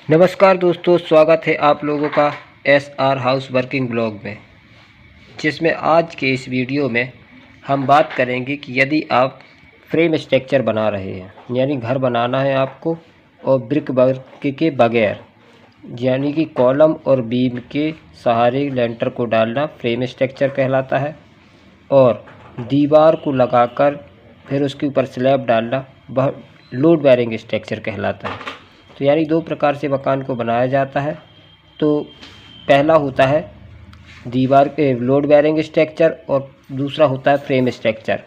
नमस्कार दोस्तों, स्वागत है आप लोगों का SR हाउस वर्किंग ब्लॉग में, जिसमें आज के इस वीडियो में हम बात करेंगे कि यदि आप फ्रेम स्ट्रक्चर बना रहे हैं, यानी घर बनाना है आपको और ब्रिक वर्क के बगैर, यानी कि कॉलम और बीम के सहारे लेंटर को डालना फ्रेम स्ट्रक्चर कहलाता है और दीवार को लगाकर फिर उसके ऊपर स्लैब डालना वह लोड बेयरिंग स्ट्रक्चर कहलाता है। तो यानी दो प्रकार से मकान को बनाया जाता है। तो पहला होता है दीवार के लोड बेयरिंग स्ट्रक्चर और दूसरा होता है फ्रेम स्ट्रक्चर।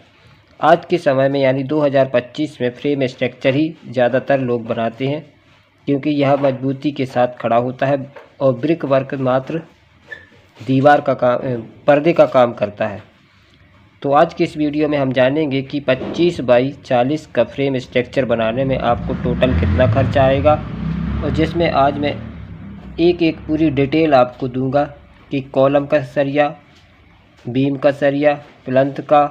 आज के समय में यानी 2025 में फ्रेम स्ट्रक्चर ही ज़्यादातर लोग बनाते हैं, क्योंकि यह मजबूती के साथ खड़ा होता है और ब्रिक वर्क मात्र दीवार का काम, पर्दे का काम करता है। तो आज के इस वीडियो में हम जानेंगे कि 25 बाई 40 का फ्रेम स्ट्रक्चर बनाने में आपको टोटल कितना खर्चा आएगा, और जिसमें आज मैं एक एक पूरी डिटेल आपको दूंगा कि कॉलम का सरिया, बीम का सरिया, प्लंथ का,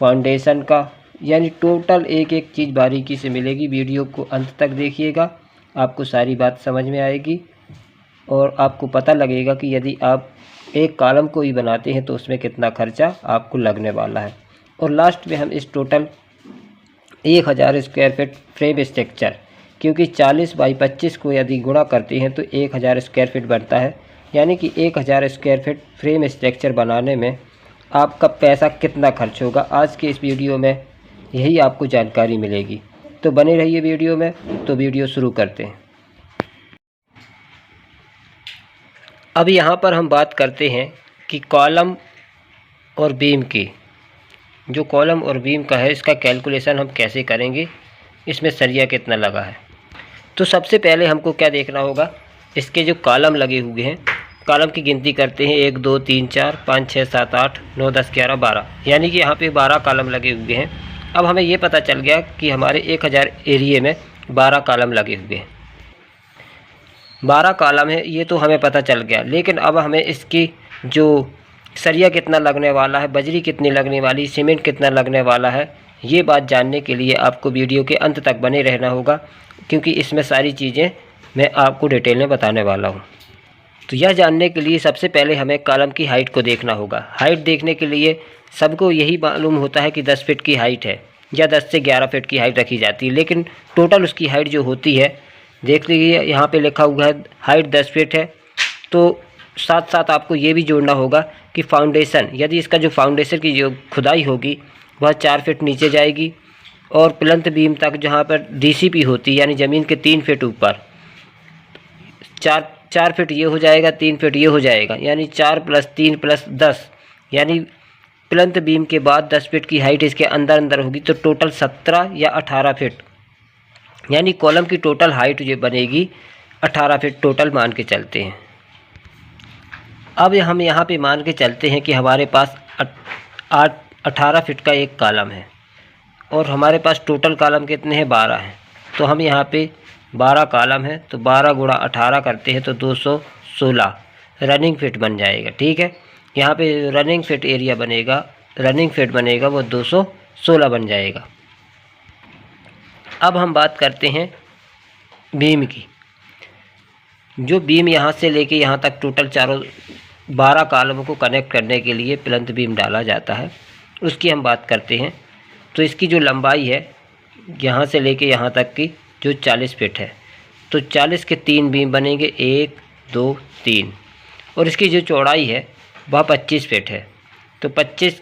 फाउंडेशन का, यानी टोटल एक एक चीज़ बारीकी से मिलेगी। वीडियो को अंत तक देखिएगा, आपको सारी बात समझ में आएगी और आपको पता लगेगा कि यदि आप एक कॉलम को ही बनाते हैं तो उसमें कितना खर्चा आपको लगने वाला है। और लास्ट में हम इस total 1000 square feet frame structure, क्योंकि 40 बाई 25 को यदि गुणा करते हैं तो 1000 स्क्वायर फीट बनता है, यानी कि 1000 स्क्वायर फीट फ्रेम स्ट्रक्चर बनाने में आपका पैसा कितना खर्च होगा, आज के इस वीडियो में यही आपको जानकारी मिलेगी। तो बने रहिए वीडियो में। तो वीडियो शुरू करते हैं। अब यहाँ पर हम बात करते हैं कि कॉलम और बीम की, जो कॉलम और बीम का है इसका कैलकुलेशन हम कैसे करेंगे, इसमें सरिया कितना लगा है। तो सबसे पहले हमको क्या देखना होगा, इसके जो कॉलम लगे हुए हैं, कॉलम की गिनती करते हैं 1 2 3 4 5 6 7 8 9 10 11 12, यानी कि यहाँ पे 12 कॉलम लगे हुए हैं। अब हमें ये पता चल गया कि हमारे 1000 एरिए में 12 कॉलम लगे हुए हैं, 12 कॉलम है, ये तो हमें पता चल गया। लेकिन अब हमें इसकी जो सरिया कितना लगने वाला है, बजरी कितनी लगने वाली, सीमेंट कितना लगने वाला है, ये बात जानने के लिए आपको वीडियो के अंत तक बने रहना होगा, क्योंकि इसमें सारी चीज़ें मैं आपको डिटेल में बताने वाला हूँ। तो यह जानने के लिए सबसे पहले हमें कॉलम की हाइट को देखना होगा। हाइट देखने के लिए सबको यही मालूम होता है कि 10 फीट की हाइट है या 10 से 11 फीट की हाइट रखी जाती है, लेकिन टोटल उसकी हाइट जो होती है, देख लीजिए यहाँ पे लिखा हुआ है हाइट 10 फीट है। तो साथ साथ आपको ये भी जोड़ना होगा कि फाउंडेशन, यदि इसका जो फाउंडेशन की जो खुदाई होगी वह 4 फीट नीचे जाएगी, और प्लंथ बीम तक जहाँ पर DCP होती है, यानी ज़मीन के 3 फीट ऊपर 4 फीट ये हो जाएगा, 3 फीट ये हो जाएगा, यानी 4 + 3 + 10, यानी प्लंथ बीम के बाद 10 फीट की हाइट इसके अंदर होगी। तो टोटल 17 या 18 फीट, यानी कॉलम की टोटल हाइट जो बनेगी 18 फीट टोटल मान के चलते हैं। अब हम यहाँ पे मान के चलते हैं कि हमारे पास 18 फीट का एक कॉलम है और हमारे पास टोटल कॉलम कितने हैं, 12 हैं। तो हम यहाँ पे 12 कॉलम है, तो 12 × 18 करते हैं तो 216 रनिंग फीट बन जाएगा। ठीक है, यहाँ पे रनिंग फीट एरिया बनेगा, रनिंग फीट बनेगा वो 216 बन जाएगा। अब हम बात करते हैं बीम की। जो बीम यहाँ से लेके यहाँ तक टोटल चारों 12 कॉलमों को कनेक्ट करने के लिए प्लंथ बीम डाला जाता है, उसकी हम बात करते हैं। तो इसकी जो लंबाई है यहाँ से लेके यहाँ तक की जो 40 फीट है, तो 40 के 3 बीम बनेंगे, 1 2 3, और इसकी जो चौड़ाई है वह 25 फीट है, तो 25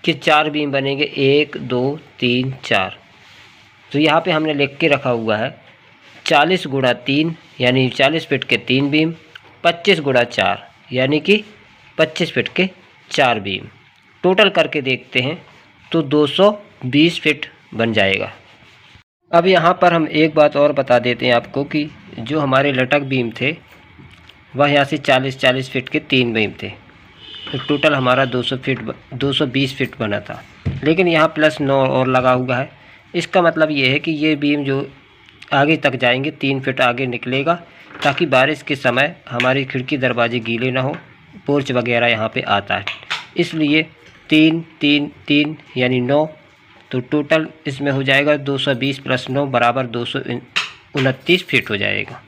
के 4 बीम बनेंगे, 1 2 3 4। तो यहाँ पे हमने लिख के रखा हुआ है 40 × 3, यानी 40 फीट के 3 बीम, 25 × 4, यानी कि 25 फीट के 4 बीम। टोटल करके देखते हैं तो 220 फीट बन जाएगा। अब यहाँ पर हम एक बात और बता देते हैं आपको कि जो हमारे लटक बीम थे वह यहाँ से 40 फीट के 3 बीम थे, तो टोटल हमारा 220 फीट बना था। लेकिन यहाँ +9 और लगा हुआ है, इसका मतलब ये है कि ये बीम जो आगे तक जाएंगे 3 फीट आगे निकलेगा, ताकि बारिश के समय हमारी खिड़की दरवाजे गीले ना हो, पोर्च वगैरह यहाँ पे आता है, इसलिए 3 3 3 यानी 9। तो टोटल इसमें हो जाएगा 220 + 9 = 229 फीट हो जाएगा।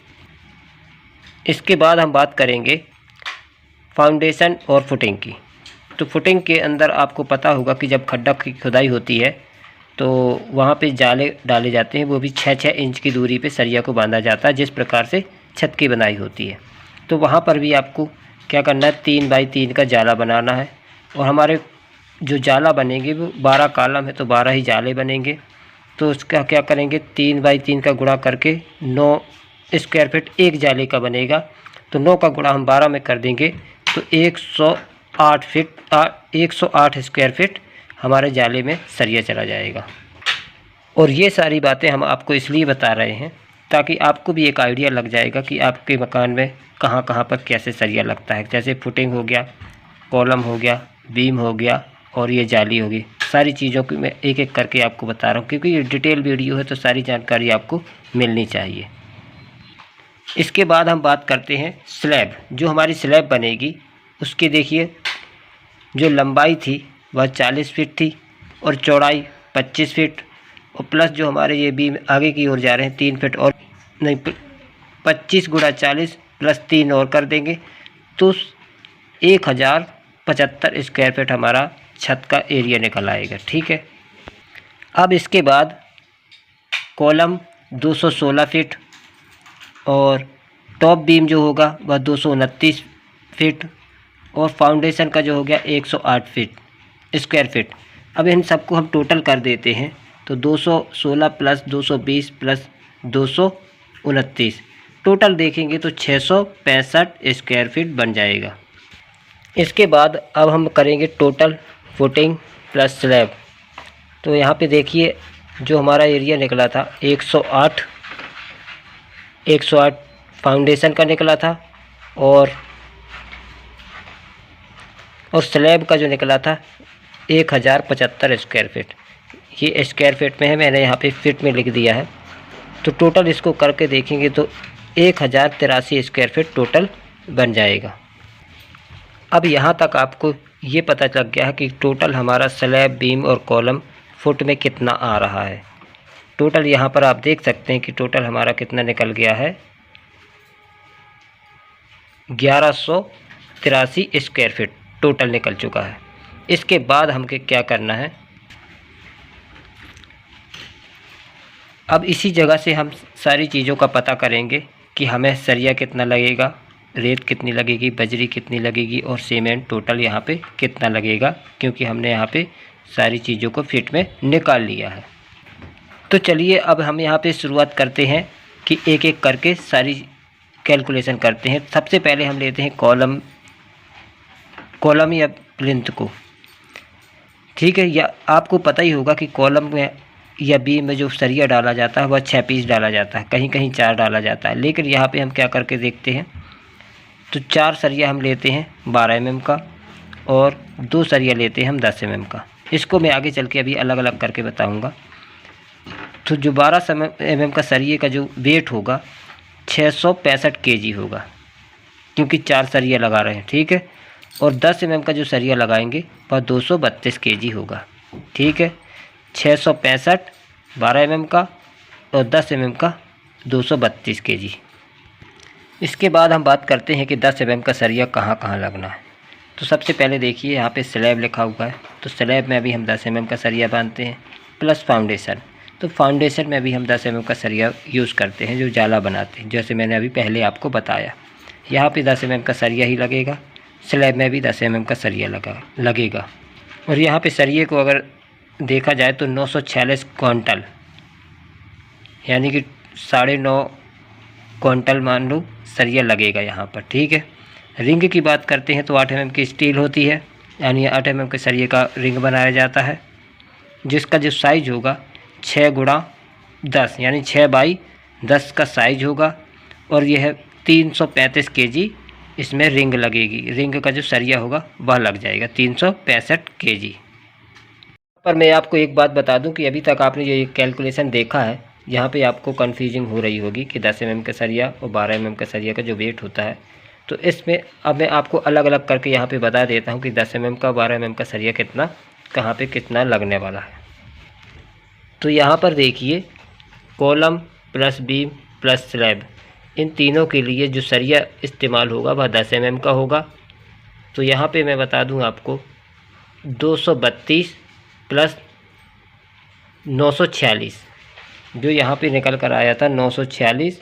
इसके बाद हम बात करेंगे फाउंडेशन और फुटिंग की। तो फुटिंग के अंदर आपको पता होगा कि जब खड्डा की खुदाई होती है तो वहाँ पे जाले डाले जाते हैं, वो भी 6-6 इंच की दूरी पे सरिया को बांधा जाता है, जिस प्रकार से छत की बनाई होती है। तो वहाँ पर भी आपको क्या करना है, 3 बाई 3 का जाला बनाना है। और हमारे जो जाला बनेंगे वो 12 कॉलम है तो 12 ही जाले बनेंगे। तो उसका क्या करेंगे, 3 बाई 3 का गुणा करके 9 स्क्वायर फीट एक जाले का बनेगा। तो 9 का गुणा हम 12 में कर देंगे तो 108 स्क्वायर फीट हमारे जाले में सरिया चला जाएगा। और ये सारी बातें हम आपको इसलिए बता रहे हैं ताकि आपको भी एक आइडिया लग जाएगा कि आपके मकान में कहाँ कहाँ पर कैसे सरिया लगता है। जैसे फुटिंग हो गया, कॉलम हो गया, बीम हो गया और ये जाली होगी। सारी चीज़ों की मैं एक एक करके आपको बता रहा हूँ, क्योंकि ये डिटेल वीडियो है तो सारी जानकारी आपको मिलनी चाहिए। इसके बाद हम बात करते हैं स्लैब। जो हमारी स्लैब बनेगी उसकी देखिए, जो लंबाई थी वह 40 फीट थी और चौड़ाई 25 फीट, और प्लस जो हमारे ये बीम आगे की ओर जा रहे हैं 3 फीट और नहीं, 25 गुणा 40 प्लस 3 और कर देंगे तो 1075 स्क्वायर फीट हमारा छत का एरिया निकल आएगा। ठीक है। अब इसके बाद कॉलम 216 फीट और टॉप बीम जो होगा वह 229 फीट और फाउंडेशन का जो हो गया 108 फीट स्क्वायर फीट। अब इन सबको हम टोटल कर देते हैं तो 216 प्लस 220 प्लस 229 टोटल देखेंगे तो 665 स्क्वायर फीट बन जाएगा। इसके बाद अब हम करेंगे टोटल फुटिंग प्लस स्लैब। तो यहाँ पे देखिए जो हमारा एरिया निकला था 108 फाउंडेशन का निकला था और स्लैब का जो निकला था 1075 स्क्वायर फीट। ये स्क्वायर फीट में है, मैंने यहाँ पे फीट में लिख दिया है। तो टोटल इसको करके देखेंगे तो 1083 स्क्वायर फीट टोटल बन जाएगा। अब यहाँ तक आपको ये पता लग गया है कि टोटल हमारा स्लैब, बीम और कॉलम फुट में कितना आ रहा है। टोटल यहाँ पर आप देख सकते हैं कि टोटल हमारा कितना निकल गया है, 1183 स्क्वायर फीट टोटल निकल चुका है। इसके बाद हमको क्या करना है, अब इसी जगह से हम सारी चीज़ों का पता करेंगे कि हमें सरिया कितना लगेगा, रेत कितनी लगेगी, बजरी कितनी लगेगी और सीमेंट टोटल यहाँ पे कितना लगेगा, क्योंकि हमने यहाँ पे सारी चीज़ों को फीट में निकाल लिया है। तो चलिए अब हम यहाँ पे शुरुआत करते हैं कि एक एक करके सारी कैलकुलेशन करते हैं। सबसे पहले हम लेते हैं कॉलम या प्लिंथ को। ठीक है, या आपको पता ही होगा कि कॉलम में या बीम में जो सरिया डाला जाता है वह 6 पीस डाला जाता है, कहीं कहीं 4 डाला जाता है। लेकिन यहाँ पे हम क्या करके देखते हैं, तो 4 सरिया हम लेते हैं 12 mm का और 2 सरिया लेते हैं हम 10 mm का। इसको मैं आगे चल के अभी अलग अलग करके बताऊँगा। तो जो 12 mm का सरिये का जो वेट होगा 665 kg होगा, क्योंकि 4 सरिया लगा रहे हैं। ठीक है, और 10 mm का जो सरिया लगाएंगे वह 232 kg होगा। ठीक है, 665 12 mm का और 10 mm का 232 kg। इसके बाद हम बात करते हैं कि 10 mm का सरिया कहाँ कहाँ लगना है। तो सबसे पहले देखिए यहाँ पे स्लैब लिखा हुआ है, तो स्लैब में अभी हम 10 mm का सरिया बांधते हैं प्लस फाउंडेशन। तो फाउंडेशन में भी हम 10 mm का सरिया यूज़ करते हैं जो जाला बनाते हैं, जैसे मैंने अभी पहले आपको बताया। यहाँ पे 10 mm का सरिया ही लगेगा, स्लैब में भी 10 mm का सरिया लगेगा। और यहाँ पे सरिये को अगर देखा जाए तो 946 क्विंटल, यानी कि 9.5 क्विंटल मान लो सरिया लगेगा यहाँ पर। ठीक है, रिंग की बात करते हैं तो 8 mm की स्टील होती है, यानी 8 mm के सरिये का रिंग बनाया जाता है, जिसका जो साइज़ होगा 6 गुणा 10 यानी 6 बाई 10 का साइज होगा। और यह 335 kg इसमें रिंग लगेगी। रिंग का जो सरिया होगा वह लग जाएगा 365 kg। पर मैं आपको एक बात बता दूं कि अभी तक आपने ये कैलकुलेशन देखा है, यहाँ पे आपको कन्फ्यूजिंग हो रही होगी कि 10 mm का सरिया और 12 mm का सरिया का जो वेट होता है। तो इसमें अब मैं आपको अलग अलग करके यहाँ पे बता देता हूँ कि 10 mm का 12 mm का सरिया कितना कहाँ पे कितना लगने वाला है। तो यहाँ पर देखिए column plus beam plus slab, इन तीनों के लिए जो सरिया इस्तेमाल होगा वह 10 mm का होगा। तो यहाँ पे मैं बता दूँ आपको 232 प्लस 946 जो यहाँ पे निकल कर आया था 946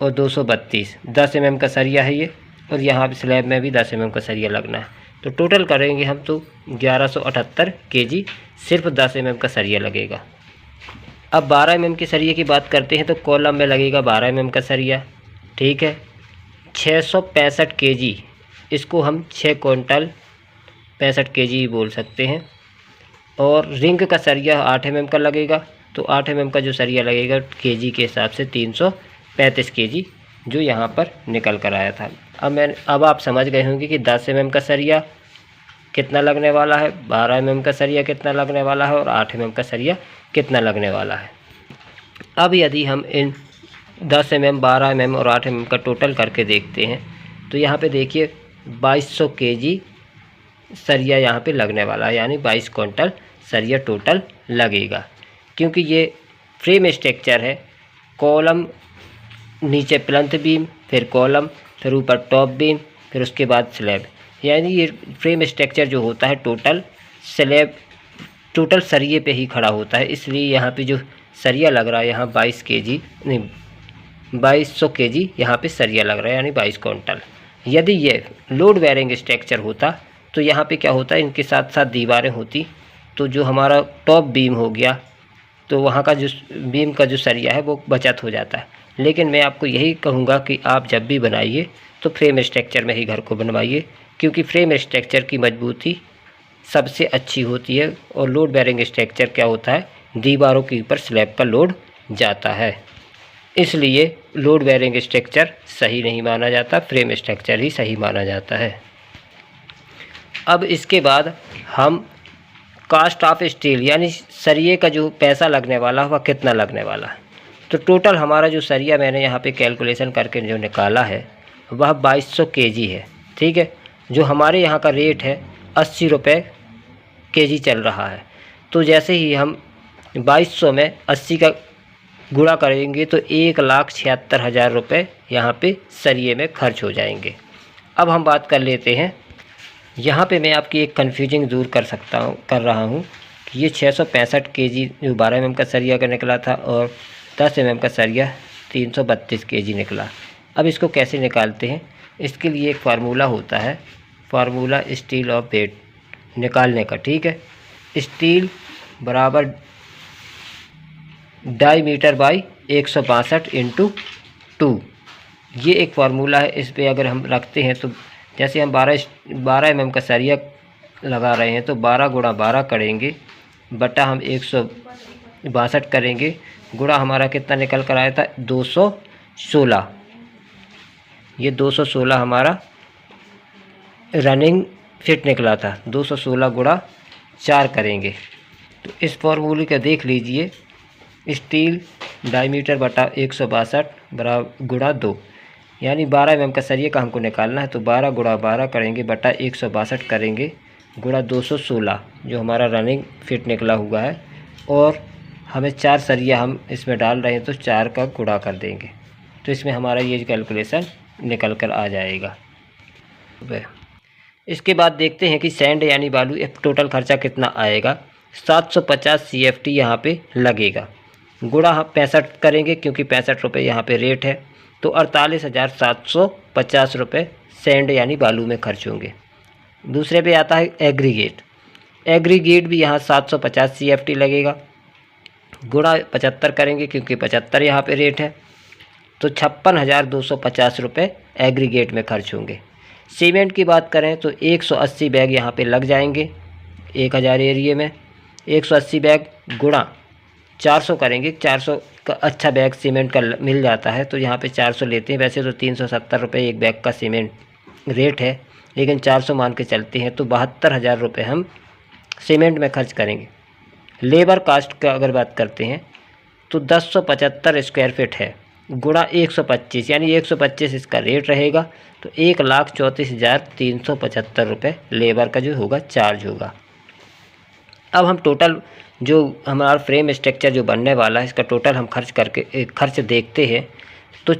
और 232 10 mm का सरिया है ये, और यहाँ पे स्लैब में भी 10 mm का सरिया लगना है। तो टोटल करेंगे हम तो 1178 kg सिर्फ 10 mm का सरिया लगेगा। अब 12 mm के सरिये की बात करते हैं तो कॉलम में लगेगा 12 mm का सरिया, ठीक है। 665 kg, इसको हम 6 क्विंटल 65 kg ही बोल सकते हैं। और रिंग का सरिया 8 mm का लगेगा, तो 8 mm का जो सरिया लगेगा केजी के हिसाब से 335 kg जो यहाँ पर निकल कर आया था। अब आप समझ गए होंगे कि 10 mm का सरिया कितना लगने वाला है, 12 mm का सरिया कितना लगने वाला है और 8 mm का सरिया कितना लगने वाला है। अब यदि हम इन 10 mm, 12 mm और 8 mm का टोटल करके देखते हैं तो यहाँ पे देखिए 2200 kg सरिया यहाँ पे लगने वाला है, यानी 22 क्विंटल सरिया टोटल लगेगा। क्योंकि ये फ्रेम स्ट्रक्चर है, कॉलम नीचे प्लंथ बीम, फिर कॉलम, फिर ऊपर टॉप बीम, फिर उसके बाद स्लैब, यानी ये फ्रेम स्ट्रक्चर जो होता है टोटल सरिये पे ही खड़ा होता है। इसलिए यहाँ पे जो सरिया लग रहा है यहाँ 2200 kg यहाँ पे सरिया लग रहा है, यानी 22 क्विंटल। यदि ये लोड बेयरिंग स्ट्रक्चर होता तो यहाँ पे क्या होता है, इनके साथ साथ दीवारें होती, तो जो हमारा टॉप बीम हो गया तो वहाँ का जो बीम का जो सरिया है वो बचत हो जाता है। लेकिन मैं आपको यही कहूँगा कि आप जब भी बनाइए तो फ्रेम स्ट्रक्चर में ही घर को बनवाइए, क्योंकि फ्रेम स्ट्रक्चर की मजबूती सबसे अच्छी होती है। और लोड बेयरिंग स्ट्रक्चर क्या होता है, दीवारों के ऊपर स्लैब का लोड जाता है, इसलिए लोड बेयरिंग स्ट्रक्चर सही नहीं माना जाता, फ्रेम स्ट्रक्चर ही सही माना जाता है। अब इसके बाद हम कास्ट ऑफ स्टील यानी सरिये का जो पैसा लगने वाला है वह कितना लगने वाला है। तो टोटल हमारा जो सरिया मैंने यहाँ पे कैलकुलेशन करके जो निकाला है वह 2200 kg है, ठीक है। जो हमारे यहाँ का रेट है 80 रुपये kg चल रहा है। तो जैसे ही हम 2200 में 80 का गुणा करेंगे तो 1,76,000 रुपये यहाँ पे सरिये में खर्च हो जाएंगे। अब हम बात कर लेते हैं, यहाँ पे मैं आपकी एक कन्फ्यूजिंग दूर कर रहा हूँ कि ये 665 kg जो 12 mm का सरिया का निकला था और 10 mm का सरिया 332 kg निकला। अब इसको कैसे निकालते हैं, इसके लिए एक फार्मूला होता है, फार्मूला स्टील ऑफ वेट निकालने का, ठीक है। स्टील बराबर डाईमीटर बाई 162 × 2, ये एक फार्मूला है। इस पे अगर हम रखते हैं तो जैसे हम 12 mm का सरिया लगा रहे हैं तो 12 × 12 करेंगे बटा हम 162 करेंगे, गुणा हमारा कितना निकल कर आया था 216। ये 216 हमारा रनिंग फिट निकला था, 216 × 4 करेंगे। तो इस फार्मूले का देख लीजिए, स्टील डाईमीटर बटा 162 बराबर गुणा 2, यानी 12 mm का सरिये का हमको निकालना है तो 12 × 12 करेंगे बटा 162 करेंगे गुणा 216 जो हमारा रनिंग फिट निकला हुआ है। और हमें 4 सरिया हम इसमें डाल रहे हैं तो 4 का गुणा कर देंगे, तो इसमें हमारा ये कैलकुलेशन निकल कर आ जाएगा। इसके बाद देखते हैं कि सैंड यानी बालू टोटल खर्चा कितना आएगा। 750 CFT यहाँ पे लगेगा, गुणा हम 65 करेंगे क्योंकि 65 रुपये यहाँ पे रेट है, तो 48,750 रुपये सैंड यानी बालू में खर्च होंगे। दूसरे पे आता है एग्रीगेट भी यहाँ 750 CFT लगेगा, गुणा 75 करेंगे क्योंकि 75 यहाँ पे रेट है, तो 56,250 रुपये एग्रीगेट में खर्च होंगे। सीमेंट की बात करें तो 180 बैग यहाँ पे लग जाएंगे 1000 एरिए में, 180 बैग गुणा 400 करेंगे, 400 का अच्छा बैग सीमेंट का मिल जाता है तो यहाँ पे 400 लेते हैं। वैसे तो 370 रुपये एक बैग का सीमेंट रेट है, लेकिन 400 मान के चलते हैं तो 72,000 रुपये हम सीमेंट में खर्च करेंगे। लेबर कास्ट का अगर बात करते हैं तो 1075 स्क्वायर फीट है, गुणा 125 यानी 125 इसका रेट रहेगा, तो 1,34,375 रुपये लेबर का जो होगा चार्ज होगा। अब हम टोटल जो हमारा फ्रेम स्ट्रक्चर जो बनने वाला है इसका टोटल हम खर्च देखते हैं तो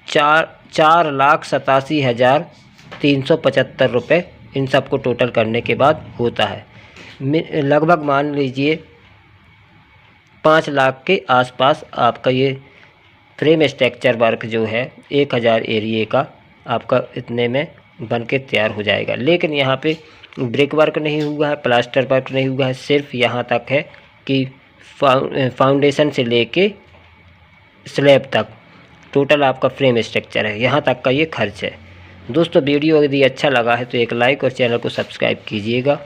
4,87,375 रुपये इन सबको टोटल करने के बाद होता है। लगभग मान लीजिए 5 लाख के आसपास आपका ये फ्रेम स्ट्रक्चर वर्क जो है 1000 एरिए का आपका इतने में बन के तैयार हो जाएगा। लेकिन यहाँ पे ब्रिक वर्क नहीं हुआ है, प्लास्टर वर्क नहीं हुआ है, सिर्फ यहाँ तक है कि फाउंडेशन से लेके स्लैब तक टोटल आपका फ्रेम स्ट्रक्चर है, यहाँ तक का ये खर्च है। दोस्तों वीडियो यदि अच्छा लगा है तो एक लाइक और चैनल को सब्सक्राइब कीजिएगा।